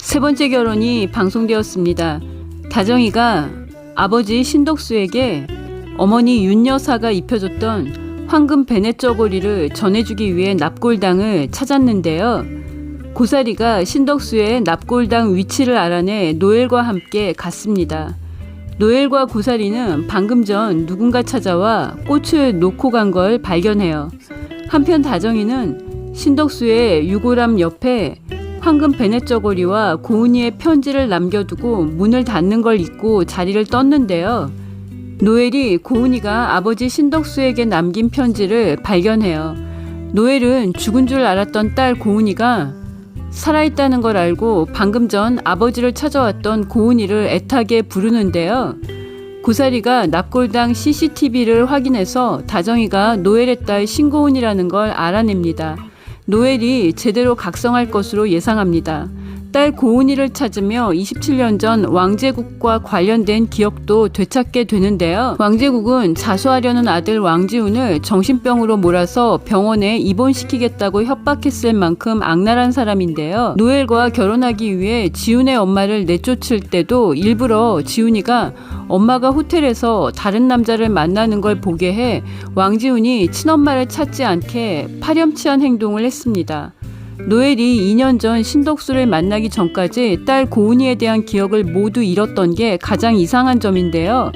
세 번째 결혼이 방송되었습니다. 다정이가 아버지 신덕수에게 어머니 윤 여사가 입혀줬던 황금 베넷 저고리를 전해주기 위해 납골당을 찾았는데요. 고사리가 신덕수의 납골당 위치를 알아내 노엘과 함께 갔습니다. 노엘과 고사리는 방금 전 누군가 찾아와 꽃을 놓고 간 걸 발견해요. 한편 다정이는 신덕수의 유골함 옆에 황금 베넷 저고리와 고은이의 편지를 남겨두고 문을 닫는 걸 잊고 자리를 떴는데요. 노엘이 고은이가 아버지 신덕수에게 남긴 편지를 발견해요. 노엘은 죽은 줄 알았던 딸 고은이가 살아있다는 걸 알고 방금 전 아버지를 찾아왔던 고은이를 애타게 부르는데요. 고사리가 납골당 CCTV를 확인해서 다정이가 노엘의 딸 신고은이라는 걸 알아냅니다. 노엘이 제대로 각성할 것으로 예상합니다. 딸 고은이를 찾으며 27년 전 왕제국과 관련된 기억도 되찾게 되는데요. 왕제국은 자수하려는 아들 왕지훈을 정신병으로 몰아서 병원에 입원시키겠다고 협박했을 만큼 악랄한 사람인데요. 노엘과 결혼하기 위해 지훈의 엄마를 내쫓을 때도 일부러 지훈이가 엄마가 호텔에서 다른 남자를 만나는 걸 보게 해 왕지훈이 친엄마를 찾지 않게 파렴치한 행동을 했습니다. 노엘이 2년 전 신덕수를 만나기 전까지 딸 고은이에 대한 기억을 모두 잃었던 게 가장 이상한 점인데요.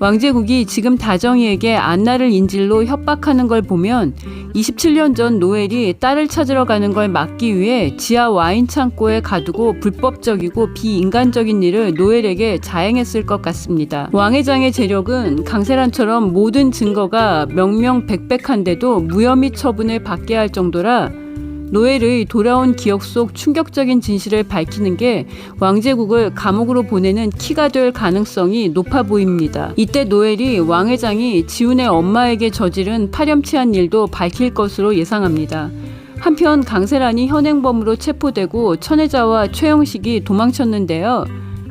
왕제국이 지금 다정이에게 안나를 인질로 협박하는 걸 보면 27년 전 노엘이 딸을 찾으러 가는 걸 막기 위해 지하 와인 창고에 가두고 불법적이고 비인간적인 일을 노엘에게 자행했을 것 같습니다. 왕회장의 재력은 강세란처럼 모든 증거가 명명백백한데도 무혐의 처분을 받게 할 정도라 노엘의 돌아온 기억 속 충격적인 진실을 밝히는 게 왕제국을 감옥으로 보내는 키가 될 가능성이 높아 보입니다. 이때 노엘이 왕회장이 지훈의 엄마에게 저지른 파렴치한 일도 밝힐 것으로 예상합니다. 한편 강세란이 현행범으로 체포되고 천혜자와 최영식이 도망쳤는데요.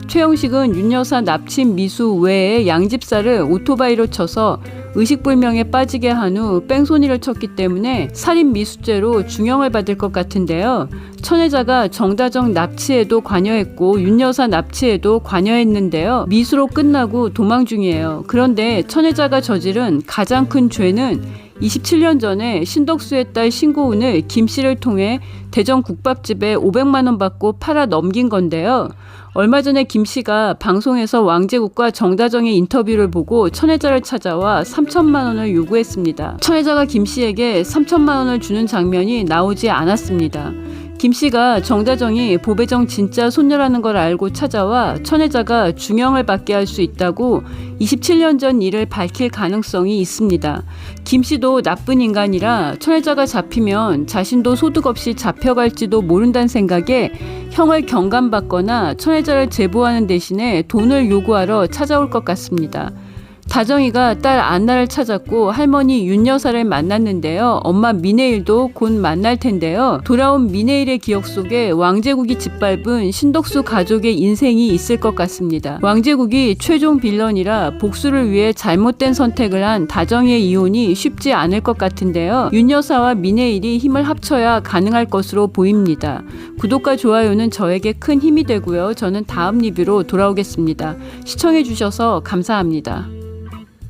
최영식은 윤 여사 납친 미수 외에 양집사를 오토바이로 쳐서 의식불명에 빠지게 한 후 뺑소니를 쳤기 때문에 살인 미수죄로 중형을 받을 것 같은데요. 천혜자가 정다정 납치에도 관여했고 윤 여사 납치에도 관여했는데요. 미수로 끝나고 도망 중이에요. 그런데 천혜자가 저지른 가장 큰 죄는 27년 전에 신덕수의 딸 신고은을 김 씨를 통해 대전 국밥집에 500만 원 받고 팔아 넘긴 건데요. 얼마 전에 김 씨가 방송에서 왕제국과 정다정의 인터뷰를 보고 천혜자를 찾아와 3천만 원을 요구했습니다. 천혜자가 김 씨에게 3천만 원을 주는 장면이 나오지 않았습니다. 김 씨가 정다정이 보배정 진짜 손녀라는 걸 알고 찾아와 천혜자가 중형을 받게 할 수 있다고 27년 전 일을 밝힐 가능성이 있습니다. 김 씨도 나쁜 인간이라 천혜자가 잡히면 자신도 소득 없이 잡혀갈지도 모른다는 생각에 형을 경감받거나 천혜자를 제보하는 대신에 돈을 요구하러 찾아올 것 같습니다. 다정이가 딸 안나를 찾았고 할머니 윤 여사를 만났는데요. 엄마 미네일도 곧 만날 텐데요. 돌아온 미네일의 기억 속에 왕제국이 짓밟은 신덕수 가족의 인생이 있을 것 같습니다. 왕제국이 최종 빌런이라 복수를 위해 잘못된 선택을 한 다정이의 이혼이 쉽지 않을 것 같은데요. 윤 여사와 미네일이 힘을 합쳐야 가능할 것으로 보입니다. 구독과 좋아요는 저에게 큰 힘이 되고요. 저는 다음 리뷰로 돌아오겠습니다. 시청해주셔서 감사합니다.